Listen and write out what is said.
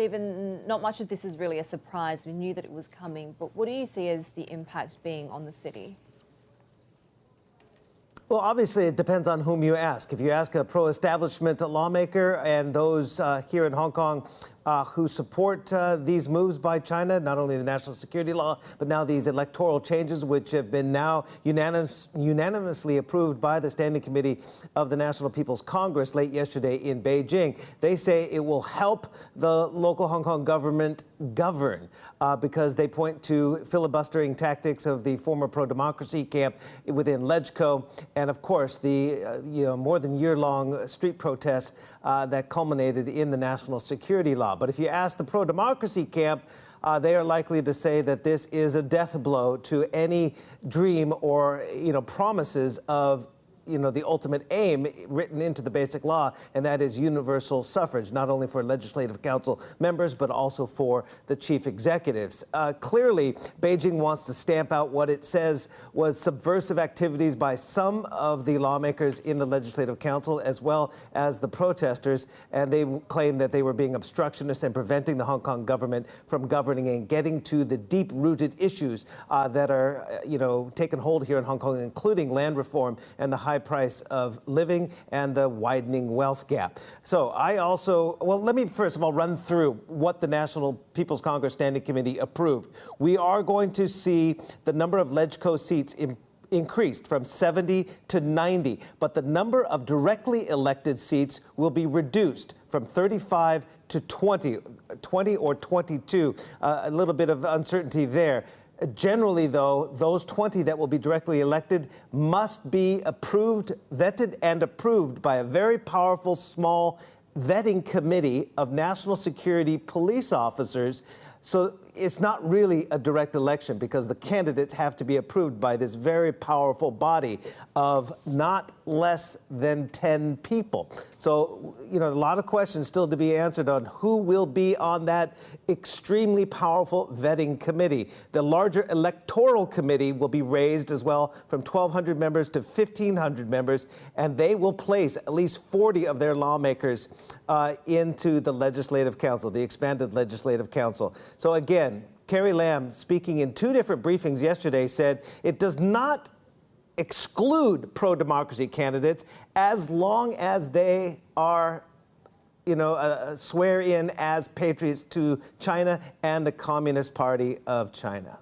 Stephen, not much of this is really a surprise. We knew that it was coming, but what do you see as the impact being on the city? Well, obviously, it depends on whom you ask. If you ask a pro-establishment lawmaker and those here in Hong Kong who support these moves by China, not only the national security law, but now these electoral changes, which have been now unanimously approved by the Standing Committee of the National People's Congress late yesterday in Beijing. They say it will help the local Hong Kong government govern because they point to filibustering tactics of the former pro-democracy camp within LegCo, and of course the more than year-long street protests that culminated in the national security law. But if you ask the pro-democracy camp, they are likely to say that this is a death blow to any dream or promises of the ultimate aim written into the basic law, and that is universal suffrage, not only for legislative council members, but also for the chief executives. Clearly, Beijing wants to stamp out what it says was subversive activities by some of the lawmakers in the legislative council, as well as the protesters, and they claim that they were being obstructionist and preventing the Hong Kong government from governing and getting to the deep-rooted issues that are, taken hold here in Hong Kong, including land reform and the high price of living and the widening wealth gap. So let me first of all run through what the National People's Congress Standing Committee approved. We are going to see the number of LegCo seats increased from 70 to 90, but the number of directly elected seats will be reduced from 35 to 20 or 22. A little bit of uncertainty there. Generally, though, those 20 that will be directly elected must be approved, vetted, and approved by a very powerful, small vetting committee of national security police officers. So it's not really a direct election because the candidates have to be approved by this very powerful body of not less than 10 people. So, a lot of questions still to be answered on who will be on that extremely powerful vetting committee. The larger electoral committee will be raised as well from 1,200 members to 1,500 members, and they will place at least 40 of their lawmakers into the Legislative Council, the expanded Legislative Council. So again, Carrie Lam, speaking in two different briefings yesterday, said it does not exclude pro-democracy candidates as long as they are, swear in as patriots to China and the Communist Party of China.